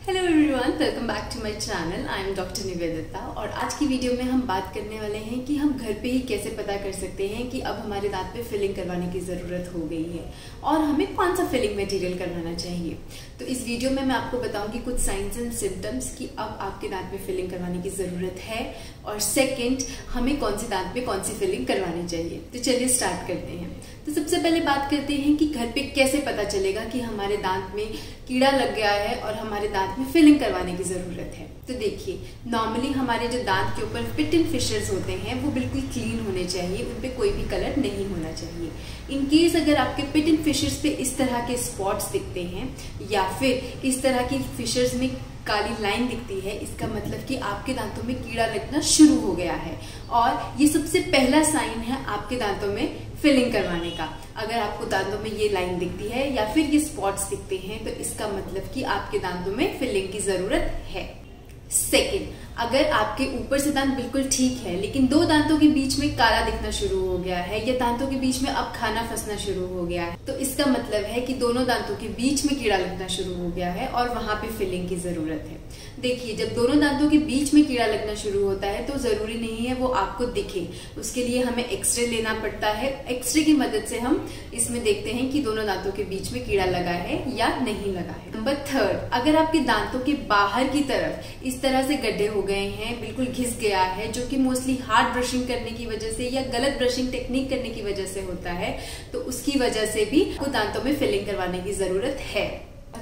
Hello everyone, welcome back to my channel. I am doctor Nivedita और आज की video में हम बात करने वाले हैं कि हम घर पे ही कैसे पता कर सकते हैं कि अब हमारे दांत पे फिलिंग करवाने की ज़रूरत हो गई है और हमें कौन सा फिलिंग मटेरियल करवाना चाहिए। तो इस वीडियो में मैं आपको बताऊंगी कुछ साइंस एंड सिम्टम्स कि अब आपके दांत में फिलिंग करवाने की ज़रूरत है और सेकेंड हमें कौन से दांत में कौन सी फिलिंग करवानी चाहिए। तो चलिए स्टार्ट करते हैं। तो सबसे पहले बात करते हैं कि घर पे कैसे पता चलेगा कि हमारे दांत में कीड़ा लग गया है और हमारे दांत में फिलिंग करवाने की जरूरत है। तो देखिए, नॉर्मली हमारे जो दांत के ऊपर पिट एंड फिशर्स होते हैं वो बिल्कुल क्लीन होने चाहिए, उन पे कोई भी कलर नहीं होना चाहिए। इन केस अगर आपके पिट एंड फिशर्स पे इस तरह के स्पॉट्स दिखते हैं या फिर इस तरह की फिशर्स में काली लाइन दिखती है, इसका मतलब कि आपके दांतों में कीड़ा लगना शुरू हो गया है और ये सबसे पहला साइन है आपके दांतों में फिलिंग करवाने का। अगर आपको दांतों में ये लाइन दिखती है या फिर ये स्पॉट्स दिखते हैं तो इसका मतलब कि आपके दांतों में फिलिंग की जरूरत है। सेकेंड, अगर आपके ऊपर से दांत बिल्कुल ठीक है लेकिन दो दांतों के बीच में काला दिखना शुरू हो गया है या दांतों के बीच में अब खाना फंसना शुरू हो गया है तो इसका मतलब है कि दोनों दांतों के बीच में कीड़ा लगना शुरू हो गया है और वहां पे फिलिंग की जरूरत है। देखिए, जब दोनों दांतों के बीच में कीड़ा लगना शुरू होता है तो जरूरी नहीं है वो आपको दिखे, उसके लिए हमें एक्सरे लेना पड़ता है। एक्सरे की मदद से हम इसमें देखते हैं कि दोनों दांतों के बीच में कीड़ा लगा है या नहीं लगा है। नंबर थर्ड, अगर आपके दांतों के बाहर की तरफ इस तरह से गड्ढे हो गए हैं, बिल्कुल घिस गया है, जो कि मोस्टली हार्ड ब्रशिंग करने की वजह से या गलत ब्रशिंग टेक्निक करने की वजह से होता है, तो उसकी वजह से भी आपको दांतों में फिलिंग करवाने की जरूरत है।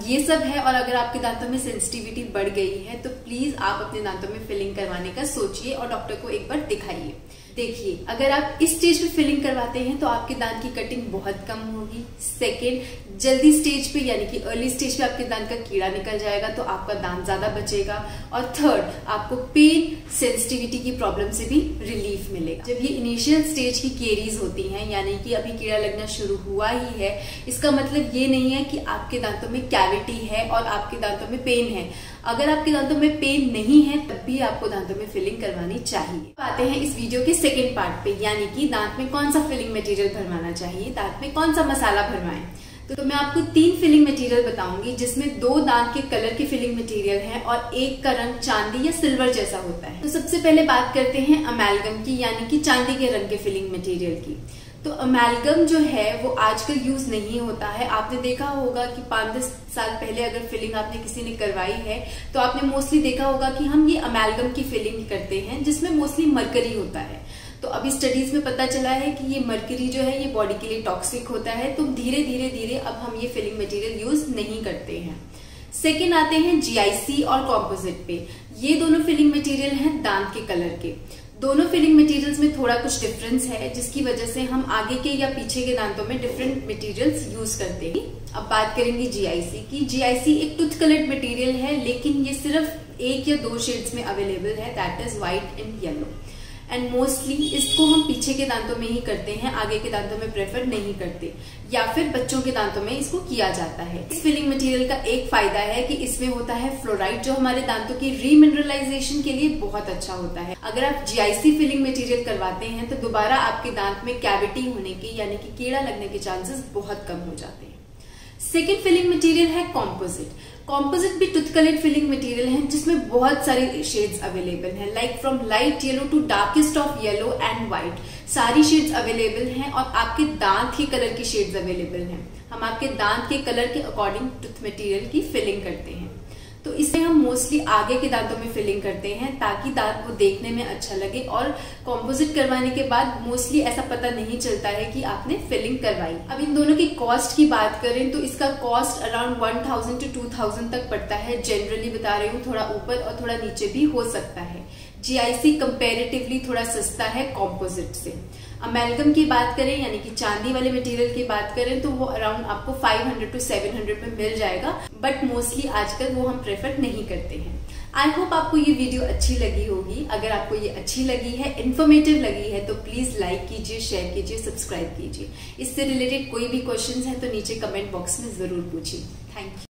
ये सब है और अगर आपके दांतों में सेंसिटिविटी बढ़ गई है तो प्लीज आप अपने दांतों में फिलिंग करवाने का सोचिए और डॉक्टर को एक बार दिखाइए। देखिए, अगर आप इस स्टेज पे फिलिंग करवाते हैं तो आपके दांत की कटिंग बहुत कम होगी। सेकेंड, जल्दी स्टेज पे यानी कि अर्ली स्टेज पे आपके दांत का कीड़ा निकल जाएगा तो आपका दांत ज्यादा बचेगा। और थर्ड, आपको पेन सेंसिटिविटी की प्रॉब्लम से भी रिलीफ मिलेगा। जब ये इनिशियल स्टेज की केरीज होती हैं यानी कि अभी कीड़ा लगना शुरू हुआ ही है, इसका मतलब ये नहीं है कि आपके दांतों में कैविटी है और आपके दांतों में पेन है। अगर आपके दांतों में पेन नहीं है तब भी आपको दांतों में फिलिंग करवानी चाहिए। आते हैं इस वीडियो के सेकेंड पार्ट पे, यानी कि दांत में कौन सा फिलिंग मटेरियल भरवाना चाहिए, दांत में कौन सा मसाला भरवाएं। तो मैं आपको 3 फिलिंग मटेरियल बताऊंगी जिसमें 2 दांत के कलर के फिलिंग मटेरियल हैं और एक का रंग चांदी या सिल्वर जैसा होता है। तो सबसे पहले बात करते हैं अमेलगम की, यानी कि चांदी के रंग के फिलिंग मटेरियल की। तो अमेलगम जो है वो आजकल यूज नहीं होता है। आपने देखा होगा कि 5-10 साल पहले अगर फिलिंग आपने किसी ने करवाई है तो आपने मोस्टली देखा होगा कि हम ये अमेलगम की फिलिंग करते हैं जिसमें मोस्टली मरकरी होता है। तो अभी स्टडीज में पता चला है कि ये मरकरी जो है ये बॉडी के लिए टॉक्सिक होता है, तो धीरे धीरे अब हम ये फिलिंग मटेरियल यूज नहीं करते हैं। सेकेंड आते हैं जीआईसी और कॉम्पोजिट पे। ये दोनों फिलिंग मटेरियल हैं दांत के कलर के। दोनों फिलिंग मटेरियल्स में थोड़ा कुछ डिफरेंस है जिसकी वजह से हम आगे के या पीछे के दांतों में डिफरेंट मटेरियल्स यूज करते हैं। अब बात करेंगे जीआईसी की। जीआईसी एक टूथ कलर्ड मटेरियल है लेकिन ये सिर्फ 1 या 2 शेड्स में अवेलेबल है, that is white and yellow. And mostly इसको हम पीछे के दांतों में ही करते हैं, आगे के दांतों में प्रेफर नहीं करते, या फिर बच्चों के दांतों में इसको किया जाता है। इस फिलिंग मटेरियल का एक फायदा है कि इसमें होता है फ्लोराइड, जो हमारे दांतों की रीमिनरलाइजेशन के लिए बहुत अच्छा होता है। अगर आप जीआईसी फिलिंग मटेरियल करवाते हैं तो दोबारा आपके दांत में कैविटी होने की यानी कि कीड़ा लगने के चांसेस बहुत कम हो जाते हैं। सेकेंड फिलिंग मटेरियल है कॉम्पोजिट। कॉम्पोजिट भी टूथ कलर्ड फिलिंग मटेरियल है जिसमें बहुत सारे शेड्स अवेलेबल हैं, like from light yellow to darkest of yellow and white. सारी शेड्स अवेलेबल हैं और आपके दांत के कलर की शेड्स अवेलेबल हैं। हम आपके दांत के कलर के अकॉर्डिंग टूथ मटेरियल की फिलिंग करते हैं। तो इससे हम मोस्टली आगे के दांतों में फिलिंग करते हैं ताकि दांत को देखने में अच्छा लगे और कॉम्पोजिट करवाने के बाद मोस्टली ऐसा पता नहीं चलता है कि आपने फिलिंग करवाई। अब इन दोनों की कॉस्ट की बात करें तो इसका कॉस्ट अराउंड 1000 to 2000 तक पड़ता है। जनरली बता रही हूँ, थोड़ा ऊपर और थोड़ा नीचे भी हो सकता है। जीआईसी कंपैरेटिवली थोड़ा सस्ता है कॉम्पोजिट से। अमेलगम की बात करें यानी कि चांदी वाले मटेरियल की बात करें तो वो अराउंड आपको 500 to 700 में मिल जाएगा, बट मोस्टली आजकल वो हम प्रेफर नहीं करते हैं। आई होप आपको ये वीडियो अच्छी लगी होगी। अगर आपको ये अच्छी लगी है, इन्फॉर्मेटिव लगी है तो प्लीज लाइक कीजिए, शेयर कीजिए, सब्सक्राइब कीजिए। इससे रिलेटेड कोई भी क्वेश्चंस हैं तो नीचे कमेंट बॉक्स में जरूर पूछिए। Thank you.